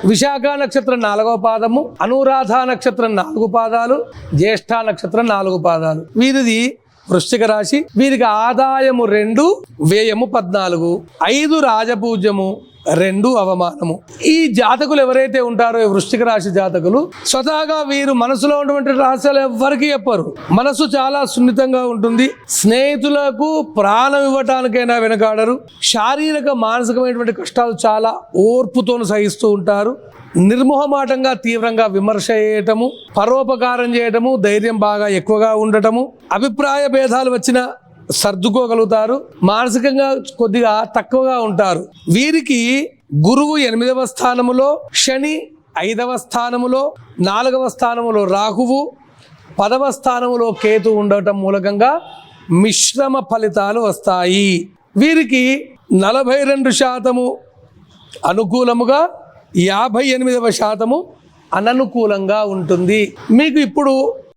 విశాఖ నక్షత్రం 4వ పాదము, అనురాధ నక్షత్రం 4 పాదాలు, జ్యేష్ఠ నక్షత్రం 4 పాదాలు. వీరిది వృశ్చిక రాశి. వీరికి ఆదాయము 2, వ్యయము 14, 5 రాజపూజ్యము, 2 అవమానము. ఈ జాతకులు ఎవరైతే ఉంటారో ఈ వృశ్చిక రాశి జాతకులు స్వతహాగా వీరు మనసులో ఉన్నటువంటి రహస్యాలు ఎవ్వరికీ చెప్పరు. మనసు చాలా సున్నితంగా ఉంటుంది. స్నేహితులకు ప్రాణం ఇవ్వటానికైనా వెనకాడరు. శారీరక మానసికమైనటువంటి కష్టాలు చాలా ఓర్పుతో సహిస్తూ ఉంటారు. నిర్మోహమాటంగా తీవ్రంగా విమర్శ చేయటము, పరోపకారం చేయటము, ధైర్యం బాగా ఎక్కువగా ఉండటము, అభిప్రాయ భేదాలు వచ్చినా సర్దుకోగలుగుతారు. మానసికంగా కొద్దిగా తక్కువగా ఉంటారు. వీరికి గురువు 8వ స్థానములో, శని 5వ స్థానములో, 4వ స్థానములో రాహువు, 10వ స్థానములో కేతు ఉండటం మూలకంగా మిశ్రమ ఫలితాలు వస్తాయి. వీరికి 42% అనుకూలముగా, 58% అననుకూలంగా ఉంటుంది. మీకు ఇప్పుడు